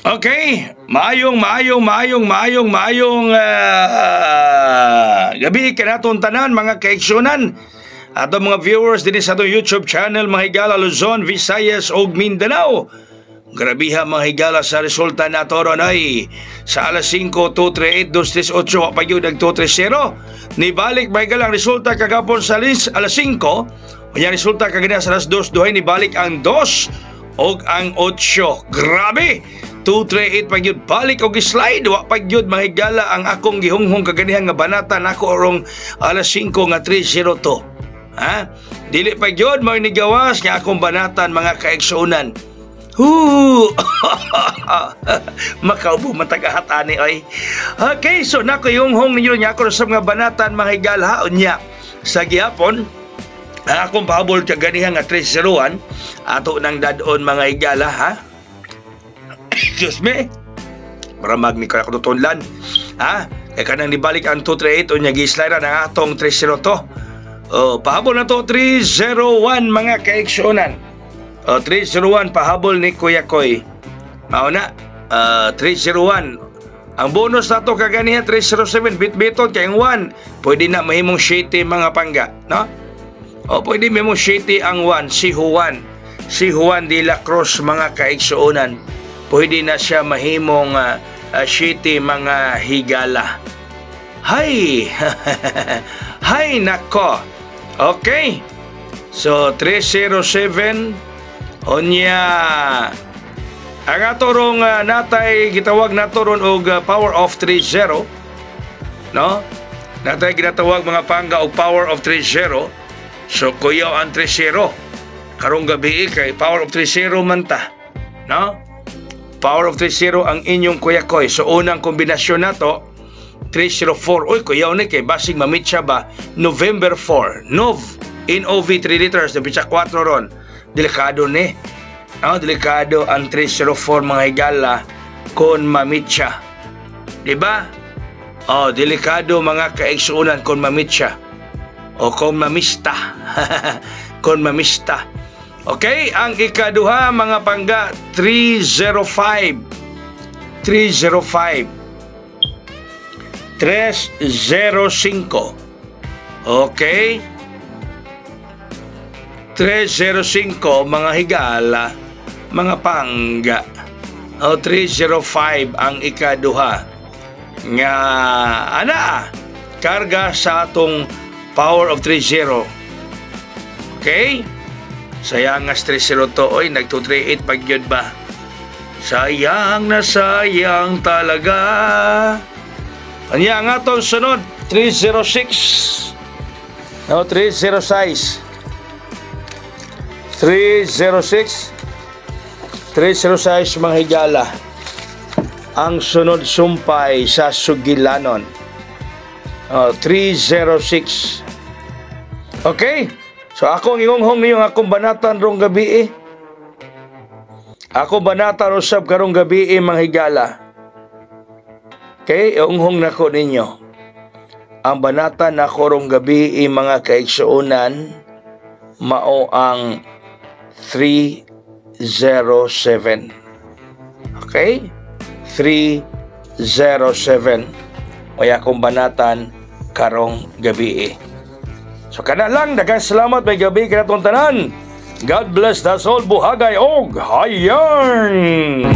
Okay, maayong gabi kanatong tanan mga kaigsunan ato mga viewers din sa atong YouTube channel mga higala Luzon, Visayas ug Mindanao. Grabiha mga higala sa resulta nato ron ay sa alas 5, 238, 238 pa yun nag 230. Nibalik mga higala ang resulta kagapon sa alas 5. Ang resulta kagana sa alas 2, duhay nibalik ang 2 og ang 8. Grabe! 238 pag yun balik og slide wa pag yun mga higala ang akong gihunghong kaganihan nga banatan ako orong alas 5 nga 302. Ha? Dili pag yun mo ni gawas nga akong banatan mga kaigsunan. Makaubo matagahatani ay. Okay, so nako yung ninyo niya ako sa mga banatan mga higala unya sa gihapon. Akong pahabol kaganihan nga 301 ato nang dadon mga higala ha. Excuse me. Para magmi ko ako tutunlan. Ha? Kaya kanang nibalik ang 238 o niya gislira ng atong 302. Pahabol na to 301 mga kaigsunan. 301 pahabol ni Kuya Koy. Mauna 301. Ang bonus na to kaganihan 307 bit-biton kayong 1. Pwede na mahimong shitty mga pangga, no? O pwede mahimong shitty ang 1 si Juan. Si Juan de la Cruz mga kaigsunan. Pwede na siya mahimong shitty mga higala. Hay! Hay nako! Okay. So, 307. Onya. Ang atorong natay gitawag natoron og power of 30. No? Natay ginatawag mga pangga og power of 30. So, kuyaw ang 30. Karong gabi kay power of 30 man ta. No? Power of 30 ang inyong Kuya Koy. So, unang kombinasyon na to, 304. Uy, kuyaw ni kay basing mamit siya ba? November 4. NOV 3 liters. Napitsa 4 ron. Delikado ni. Delikado ang 304 mga higala kung mamit siya. Diba? Delikado mga kaigsunan kung mamit siya. O kung mamista. Kung mamista. Okay, ang ikaduha mga pangga 305. 305. 305. Okay. 305 mga higala, mga pangga. 305 ang ikaduha. Nga ana karga sa atong power of 30. Okay? Sayang nga 302 oy nag-238 pag yun ba? Sayang na sayang talaga. Anya nga itong sunod 306. 306 mga higala. Ang sunod sumpay sa Sugilanon. 306. Okay? So akong ingonghong niyo akong banatan rong gabi Ako banatan usab karong gabi mga higala. Okay, ingonghong nako ninyo. Ang banatan nako rong gabi mga kaigsuunan mao ang 307. Okay? 307. May akong banatan karong gabi So kana lang, daghang salamat may gabi kanatong tanan. God bless us all, buhagay og hayang.